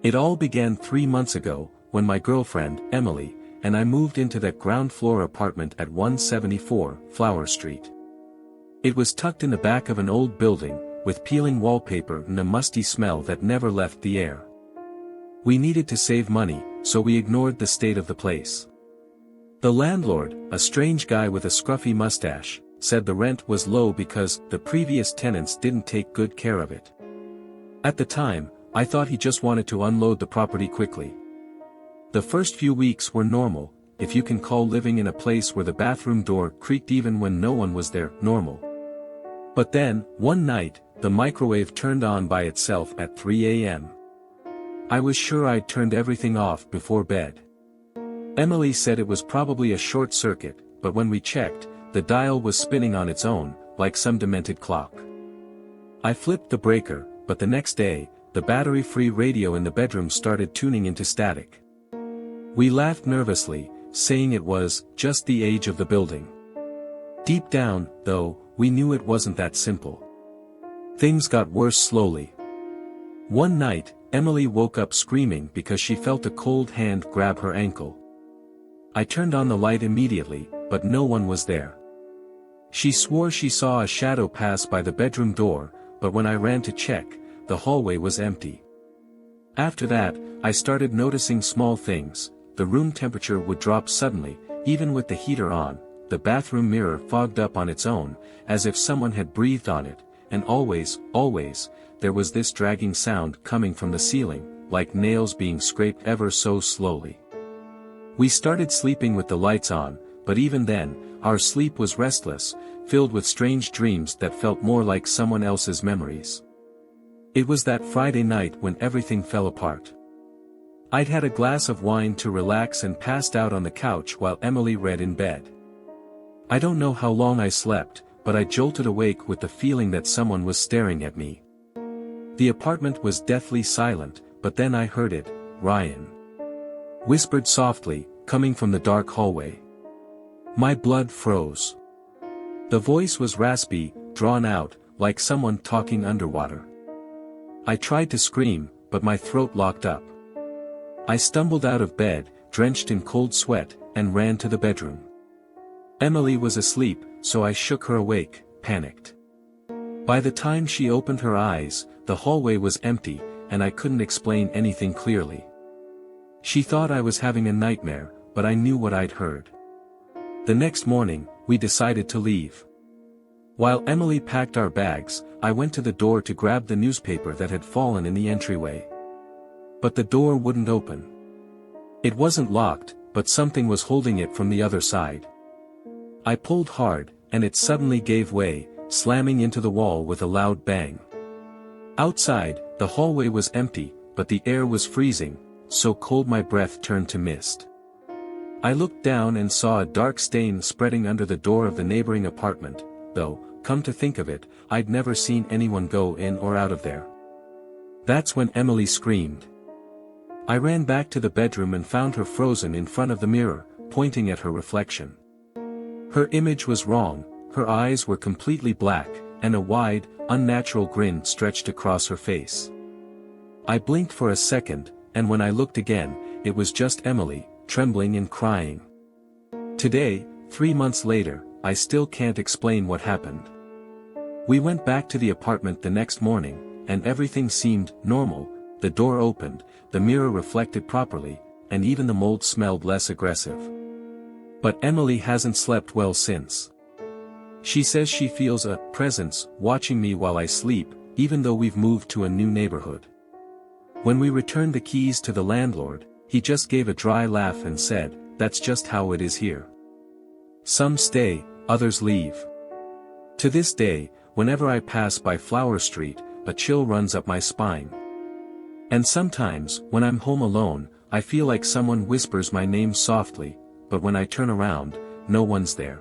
It all began 3 months ago, when my girlfriend, Emily, and I moved into that ground-floor apartment at 174 Flower Street. It was tucked in the back of an old building, with peeling wallpaper and a musty smell that never left the air. We needed to save money, so we ignored the state of the place. The landlord, a strange guy with a scruffy mustache, said the rent was low because the previous tenants didn't take good care of it. At the time, I thought he just wanted to unload the property quickly. The first few weeks were normal, if you can call living in a place where the bathroom door creaked even when no one was there normal. But then, one night, the microwave turned on by itself at 3 a.m. I was sure I'd turned everything off before bed. Emily said it was probably a short circuit, but when we checked, the dial was spinning on its own, like some demented clock. I flipped the breaker, but the next day, the battery-free radio in the bedroom started tuning into static. We laughed nervously, saying it was just the age of the building. Deep down, though, we knew it wasn't that simple. Things got worse slowly. One night, Emily woke up screaming because she felt a cold hand grab her ankle. I turned on the light immediately, but no one was there. She swore she saw a shadow pass by the bedroom door, but when I ran to check, the hallway was empty. After that, I started noticing small things. The room temperature would drop suddenly, even with the heater on, the bathroom mirror fogged up on its own, as if someone had breathed on it, and always, there was this dragging sound coming from the ceiling, like nails being scraped ever so slowly. We started sleeping with the lights on, but even then, our sleep was restless, filled with strange dreams that felt more like someone else's memories. It was that Friday night when everything fell apart. I'd had a glass of wine to relax and passed out on the couch while Emily read in bed. I don't know how long I slept, but I jolted awake with the feeling that someone was staring at me. The apartment was deathly silent, but then I heard it, Ryan. Whispered softly, coming from the dark hallway. My blood froze. The voice was raspy, drawn out, like someone talking underwater. I tried to scream, but my throat locked up. I stumbled out of bed, drenched in cold sweat, and ran to the bedroom. Emily was asleep, so I shook her awake, panicked. By the time she opened her eyes, the hallway was empty, and I couldn't explain anything clearly. She thought I was having a nightmare, but I knew what I'd heard. The next morning, we decided to leave. While Emily packed our bags, I went to the door to grab the newspaper that had fallen in the entryway. But the door wouldn't open. It wasn't locked, but something was holding it from the other side. I pulled hard, and it suddenly gave way, slamming into the wall with a loud bang. Outside, the hallway was empty, but the air was freezing, so cold my breath turned to mist. I looked down and saw a dark stain spreading under the door of the neighboring apartment, though, come to think of it, I'd never seen anyone go in or out of there. That's when Emily screamed. I ran back to the bedroom and found her frozen in front of the mirror, pointing at her reflection. Her image was wrong, her eyes were completely black, and a wide, unnatural grin stretched across her face. I blinked for a second, and when I looked again, it was just Emily, trembling and crying. Today, 3 months later, I still can't explain what happened. We went back to the apartment the next morning, and everything seemed normal. The door opened, the mirror reflected properly, and even the mold smelled less aggressive. But Emily hasn't slept well since. She says she feels a presence watching me while I sleep, even though we've moved to a new neighborhood. When we returned the keys to the landlord, he just gave a dry laugh and said, "That's just how it is here. Some stay, others leave." To this day, whenever I pass by Flower Street, a chill runs up my spine. And sometimes, when I'm home alone, I feel like someone whispers my name softly, but when I turn around, no one's there.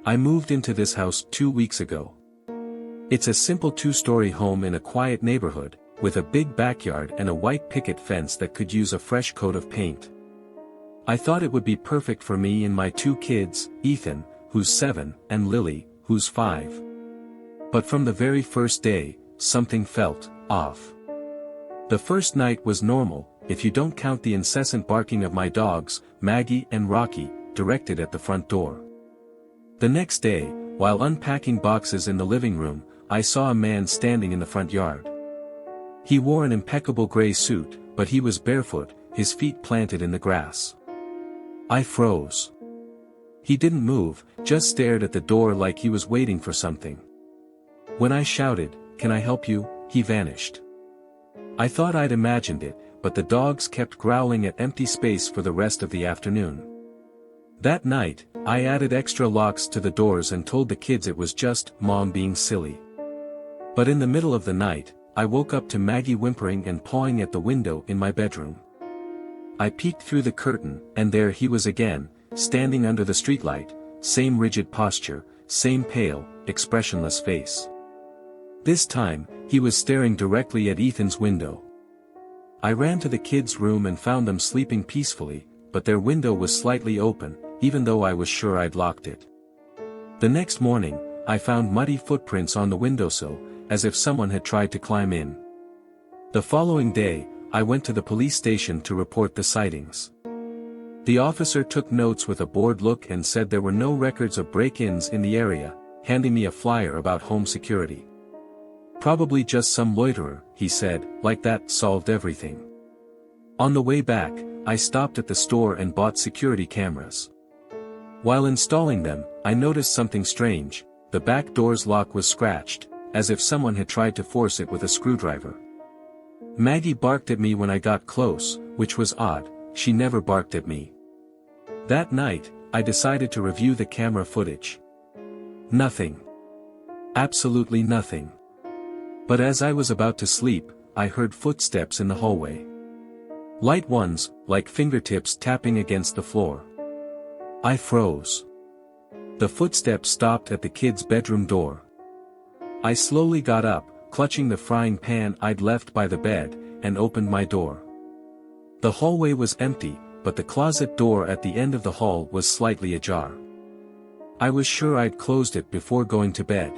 I moved into this house 2 weeks ago. It's a simple 2-story home in a quiet neighborhood, with a big backyard and a white picket fence that could use a fresh coat of paint. I thought it would be perfect for me and my 2 kids, Ethan, who's 7, and Lily, who's 5. But from the very first day, something felt off. The first night was normal, if you don't count the incessant barking of my dogs, Maggie and Rocky, directed at the front door. The next day, while unpacking boxes in the living room, I saw a man standing in the front yard. He wore an impeccable gray suit, but he was barefoot, his feet planted in the grass. I froze. He didn't move, just stared at the door like he was waiting for something. When I shouted, "Can I help you?" he vanished. I thought I'd imagined it, but the dogs kept growling at empty space for the rest of the afternoon. That night, I added extra locks to the doors and told the kids it was just Mom being silly. But in the middle of the night, I woke up to Maggie whimpering and pawing at the window in my bedroom. I peeked through the curtain, and there he was again, standing under the streetlight, same rigid posture, same pale, expressionless face. This time, he was staring directly at Ethan's window. I ran to the kids' room and found them sleeping peacefully, but their window was slightly open, even though I was sure I'd locked it. The next morning, I found muddy footprints on the windowsill, as if someone had tried to climb in. The following day, I went to the police station to report the sightings. The officer took notes with a bored look and said there were no records of break-ins in the area, handing me a flyer about home security. "Probably just some loiterer," he said, like that solved everything. On the way back, I stopped at the store and bought security cameras. While installing them, I noticed something strange. The back door's lock was scratched, as if someone had tried to force it with a screwdriver. Maggie barked at me when I got close, which was odd, she never barked at me. That night, I decided to review the camera footage. Nothing. Absolutely nothing. But as I was about to sleep, I heard footsteps in the hallway. Light ones, like fingertips tapping against the floor. I froze. The footsteps stopped at the kids' bedroom door. I slowly got up, clutching the frying pan I'd left by the bed, and opened my door. The hallway was empty, but the closet door at the end of the hall was slightly ajar. I was sure I'd closed it before going to bed.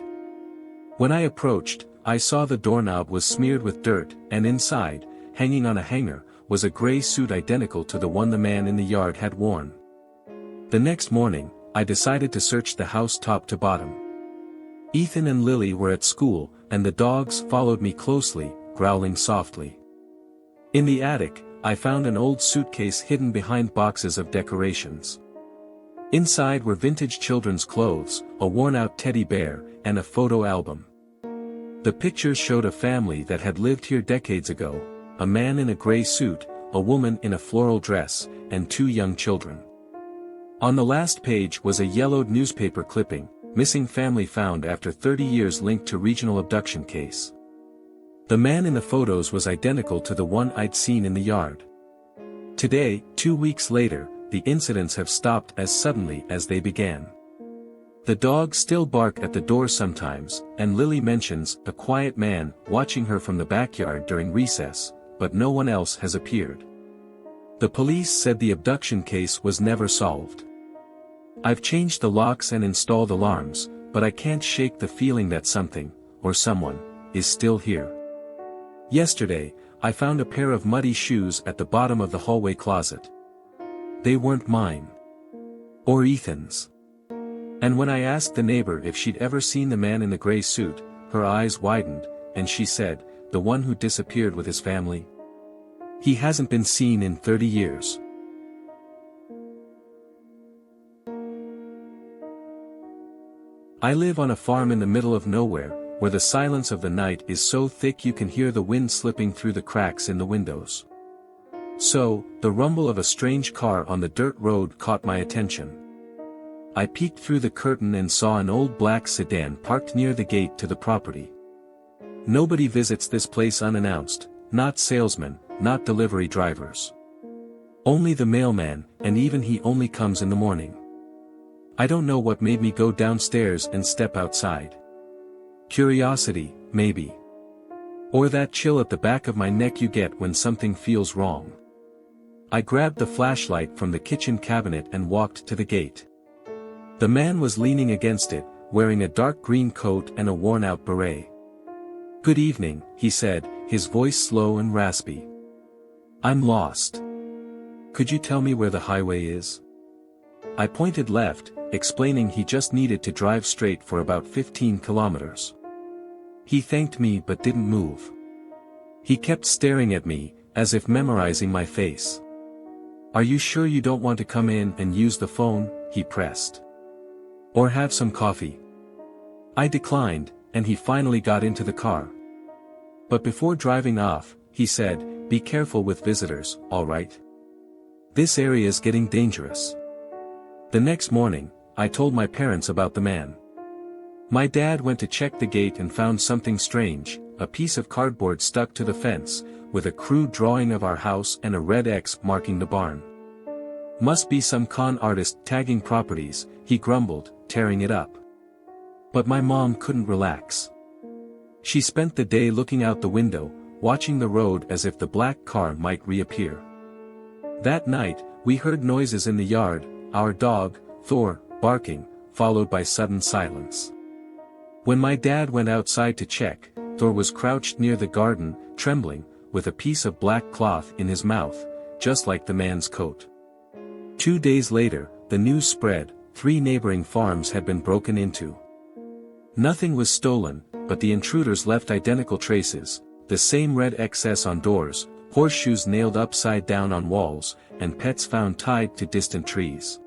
When I approached, I saw the doorknob was smeared with dirt, and inside, hanging on a hanger, was a gray suit identical to the one the man in the yard had worn. The next morning, I decided to search the house top to bottom. Ethan and Lily were at school, and the dogs followed me closely, growling softly. In the attic, I found an old suitcase hidden behind boxes of decorations. Inside were vintage children's clothes, a worn-out teddy bear, and a photo album. The pictures showed a family that had lived here decades ago, a man in a gray suit, a woman in a floral dress, and 2 young children. On the last page was a yellowed newspaper clipping, "Missing family found after 30 years linked to regional abduction case." The man in the photos was identical to the one I'd seen in the yard. Today, 2 weeks later, the incidents have stopped as suddenly as they began. The dogs still bark at the door sometimes, and Lily mentions a quiet man watching her from the backyard during recess, but no one else has appeared. The police said the abduction case was never solved. I've changed the locks and installed alarms, but I can't shake the feeling that something, or someone, is still here. Yesterday, I found a pair of muddy shoes at the bottom of the hallway closet. They weren't mine. Or Ethan's. And when I asked the neighbor if she'd ever seen the man in the gray suit, her eyes widened, and she said, "The one who disappeared with his family? He hasn't been seen in 30 years. I live on a farm in the middle of nowhere, where the silence of the night is so thick you can hear the wind slipping through the cracks in the windows. So, the rumble of a strange car on the dirt road caught my attention. I peeked through the curtain and saw an old black sedan parked near the gate to the property. Nobody visits this place unannounced, not salesmen, not delivery drivers. Only the mailman, and even he only comes in the morning. I don't know what made me go downstairs and step outside. Curiosity, maybe. Or that chill at the back of my neck you get when something feels wrong. I grabbed the flashlight from the kitchen cabinet and walked to the gate. The man was leaning against it, wearing a dark green coat and a worn-out beret. "Good evening," he said, his voice slow and raspy. "I'm lost. Could you tell me where the highway is?" I pointed left, explaining he just needed to drive straight for about 15 kilometers. He thanked me but didn't move. He kept staring at me, as if memorizing my face. "Are you sure you don't want to come in and use the phone?" he pressed. "Or have some coffee?" I declined, and he finally got into the car. But before driving off, he said, "Be careful with visitors, all right? This area's getting dangerous." The next morning, I told my parents about the man. My dad went to check the gate and found something strange, a piece of cardboard stuck to the fence, with a crude drawing of our house and a red X marking the barn. "Must be some con artist tagging properties," he grumbled, tearing it up. But my mom couldn't relax. She spent the day looking out the window, watching the road as if the black car might reappear. That night, we heard noises in the yard, our dog, Thor, barking, followed by sudden silence. When my dad went outside to check, Thor was crouched near the garden, trembling, with a piece of black cloth in his mouth, just like the man's coat. 2 days later, the news spread, 3 neighboring farms had been broken into. Nothing was stolen, but the intruders left identical traces, the same red XS on doors, horseshoes nailed upside down on walls, and pets found tied to distant trees.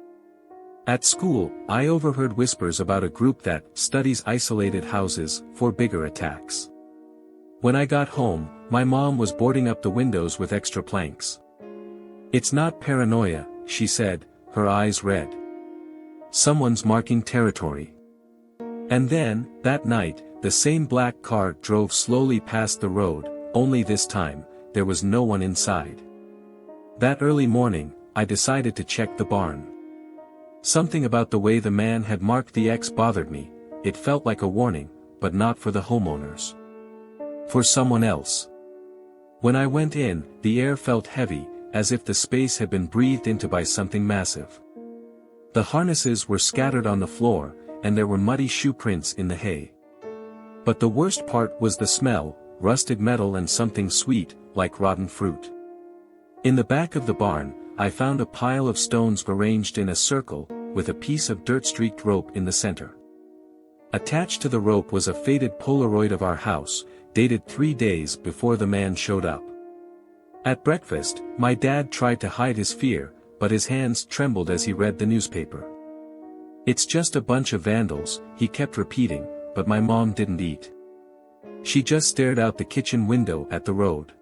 At school, I overheard whispers about a group that studies isolated houses for bigger attacks. When I got home, my mom was boarding up the windows with extra planks. "It's not paranoia," she said, her eyes red. "Someone's marking territory." And then, that night, the same black car drove slowly past the road, only this time, there was no one inside. That early morning, I decided to check the barn. Something about the way the man had marked the X bothered me. It felt like a warning, but not for the homeowners. For someone else. When I went in, the air felt heavy, as if the space had been breathed into by something massive. The harnesses were scattered on the floor, and there were muddy shoe prints in the hay. But the worst part was the smell, rusted metal and something sweet, like rotten fruit. In the back of the barn, I found a pile of stones arranged in a circle, with a piece of dirt-streaked rope in the center. Attached to the rope was a faded Polaroid of our house, dated 3 days before the man showed up. At breakfast, my dad tried to hide his fear, but his hands trembled as he read the newspaper. "It's just a bunch of vandals," he kept repeating, but my mom didn't eat. She just stared out the kitchen window at the road.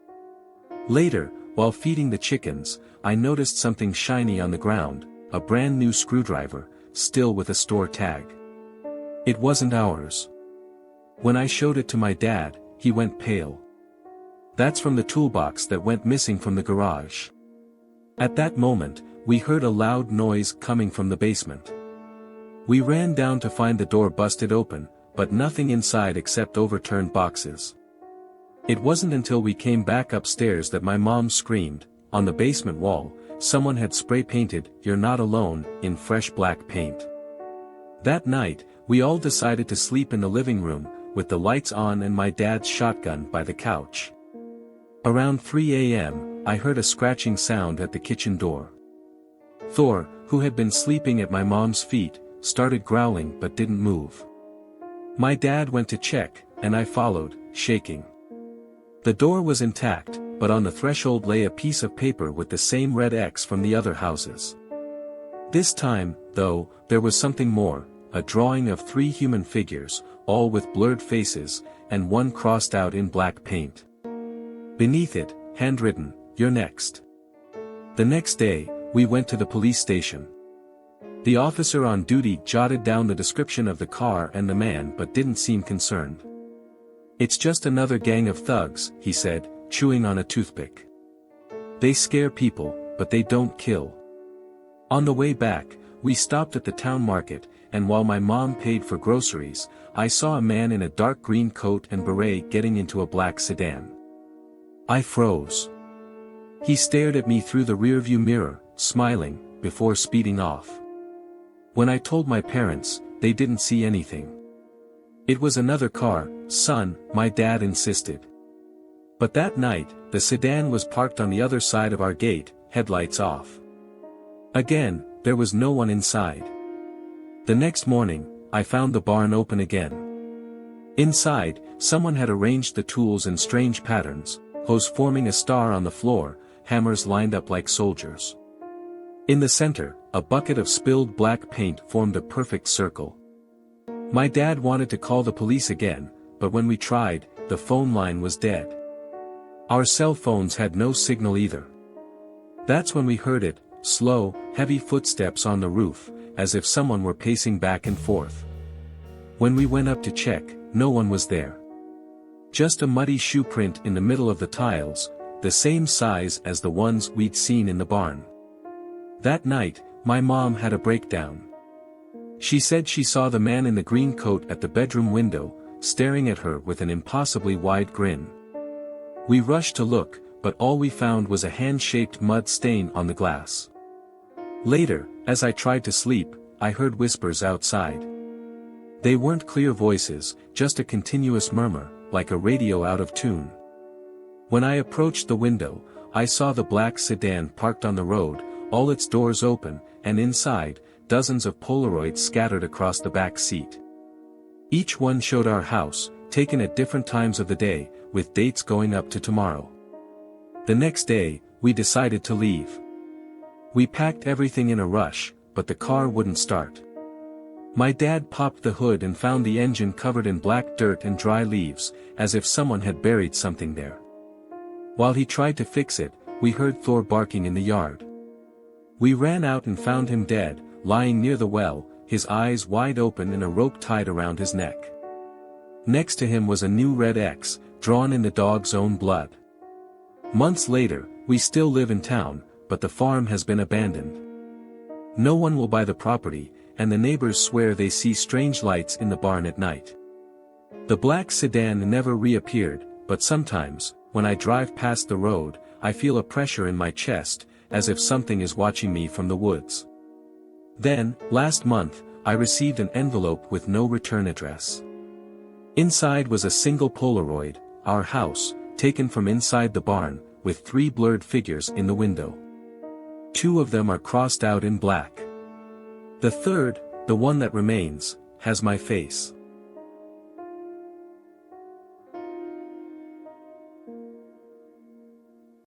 Later, while feeding the chickens, I noticed something shiny on the ground, a brand new screwdriver, still with a store tag. It wasn't ours. When I showed it to my dad, he went pale. "That's from the toolbox that went missing from the garage." At that moment, we heard a loud noise coming from the basement. We ran down to find the door busted open, but nothing inside except overturned boxes. It wasn't until we came back upstairs that my mom screamed. On the basement wall, someone had spray-painted "You're not alone" in fresh black paint. That night, we all decided to sleep in the living room, with the lights on and my dad's shotgun by the couch. Around 3 a.m., I heard a scratching sound at the kitchen door. Thor, who had been sleeping at my mom's feet, started growling but didn't move. My dad went to check, and I followed, shaking. The door was intact, but on the threshold lay a piece of paper with the same red X from the other houses. This time, though, there was something more, a drawing of 3 human figures, all with blurred faces, and one crossed out in black paint. Beneath it, handwritten, "You're next." The next day, we went to the police station. The officer on duty jotted down the description of the car and the man but didn't seem concerned. "It's just another gang of thugs," he said, chewing on a toothpick. "They scare people, but they don't kill." On the way back, we stopped at the town market, and while my mom paid for groceries, I saw a man in a dark green coat and beret getting into a black sedan. I froze. He stared at me through the rearview mirror, smiling, before speeding off. When I told my parents, they didn't see anything. It was another car, son, my dad insisted. But that night, the sedan was parked on the other side of our gate, headlights off. Again, there was no one inside. The next morning, I found the barn open again. Inside, someone had arranged the tools in strange patterns, hoes forming a star on the floor, hammers lined up like soldiers. In the center, a bucket of spilled black paint formed a perfect circle. My dad wanted to call the police again, but when we tried, the phone line was dead. Our cell phones had no signal either. That's when we heard it, slow, heavy footsteps on the roof, as if someone were pacing back and forth. When we went up to check, no one was there. Just a muddy shoe print in the middle of the tiles, the same size as the ones we'd seen in the barn. That night, my mom had a breakdown. She said she saw the man in the green coat at the bedroom window, staring at her with an impossibly wide grin. We rushed to look, but all we found was a hand-shaped mud stain on the glass. Later, as I tried to sleep, I heard whispers outside. They weren't clear voices, just a continuous murmur, like a radio out of tune. When I approached the window, I saw the black sedan parked on the road, all its doors open, and inside, dozens of Polaroids scattered across the back seat. Each one showed our house, taken at different times of the day, with dates going up to tomorrow. The next day, we decided to leave. We packed everything in a rush, but the car wouldn't start. My dad popped the hood and found the engine covered in black dirt and dry leaves, as if someone had buried something there. While he tried to fix it, we heard Thor barking in the yard. We ran out and found him dead, lying near the well, his eyes wide open and a rope tied around his neck. Next to him was a new red X, drawn in the dog's own blood. Months later, we still live in town, but the farm has been abandoned. No one will buy the property, and the neighbors swear they see strange lights in the barn at night. The black sedan never reappeared, but sometimes, when I drive past the road, I feel a pressure in my chest, as if something is watching me from the woods. Then, last month, I received an envelope with no return address. Inside was a single Polaroid, our house, taken from inside the barn, with 3 blurred figures in the window. 2 of them are crossed out in black. The third, the one that remains, has my face.